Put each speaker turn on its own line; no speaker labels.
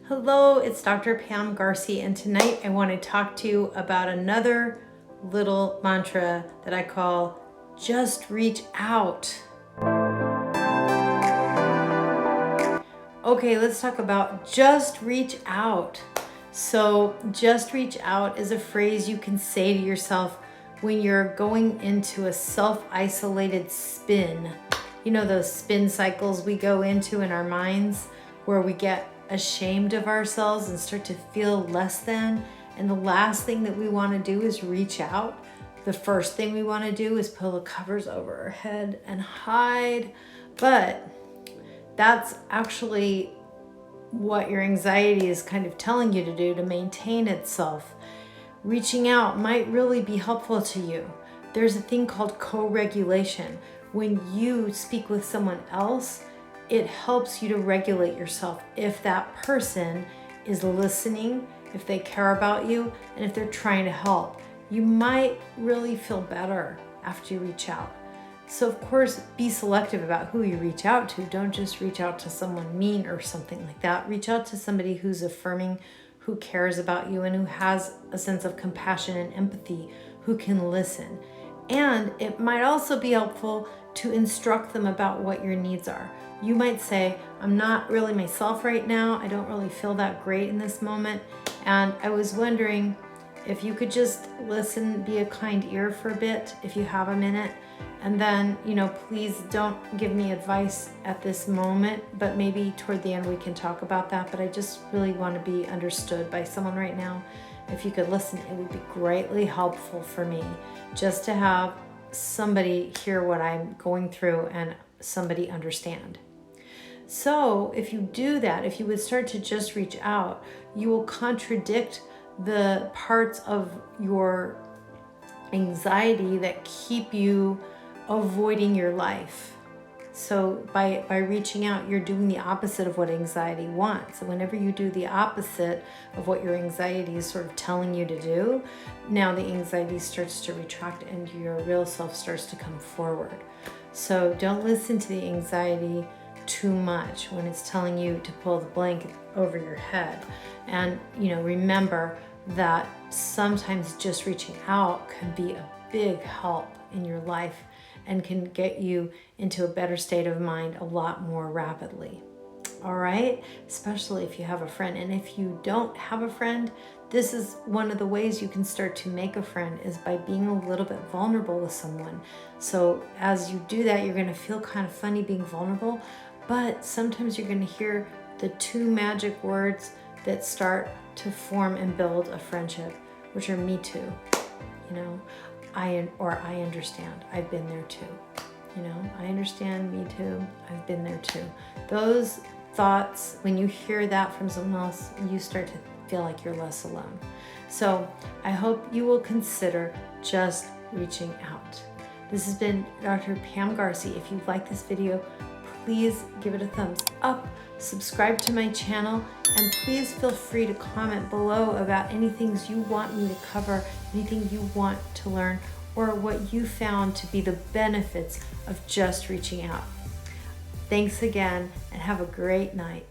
Hello, it's Dr. Pam Garcy, and tonight I want to talk to you about another little mantra that I call just reach out. Okay, let's talk about just reach out. So just reach out is a phrase you can say to yourself when you're going into a self-isolated spin. You know those spin cycles we go into in our minds where we get ashamed of ourselves and start to feel less than, and the last thing that we want to do is reach out. The first thing we want to do is pull the covers over our head and hide, but that's actually what your anxiety is kind of telling you to do to maintain itself. Reaching out might really be helpful to you. There's a thing called co-regulation. When you speak with someone else, it helps you to regulate yourself if that person is listening, if they care about you, and if they're trying to help. You might really feel better after you reach out. So of course, be selective about who you reach out to. Don't just reach out to someone mean or something like that. Reach out to somebody who's affirming, who cares about you, and who has a sense of compassion and empathy, who can listen. And it might also be helpful to instruct them about what your needs are. You might say, I'm not really myself right now. I don't really feel that great in this moment. And I was wondering if you could just listen, be a kind ear for a bit, if you have a minute. And then, please don't give me advice at this moment, but maybe toward the end we can talk about that. But I just really want to be understood by someone right now. If you could listen, it would be greatly helpful for me just to have somebody hear what I'm going through and somebody understand. So if you do that, if you would start to just reach out, you will contradict the parts of your anxiety that keep you avoiding your life. So by reaching out, you're doing the opposite of what anxiety wants. And whenever you do the opposite of what your anxiety is sort of telling you to do, now the anxiety starts to retract and your real self starts to come forward. So don't listen to the anxiety too much when it's telling you to pull the blanket over your head. And, remember that sometimes just reaching out can be a big help in your life and can get you into a better state of mind a lot more rapidly. All right? Especially if you have a friend. And if you don't have a friend, this is one of the ways you can start to make a friend is by being a little bit vulnerable with someone. So as you do that, you're going to feel kind of funny being vulnerable, but sometimes you're going to hear the two magic words that start to form and build a friendship, which are me too. I understand. I've been there too. I understand, me too. I've been there too. Those thoughts, when you hear that from someone else, you start to feel like you're less alone. So I hope you will consider just reaching out. This has been Dr. Pam Garcy. If you like this video, please give it a thumbs up, subscribe to my channel, and please feel free to comment below about any things you want me to cover, anything you want to learn, or what you found to be the benefits of just reaching out. Thanks again, and have a great night.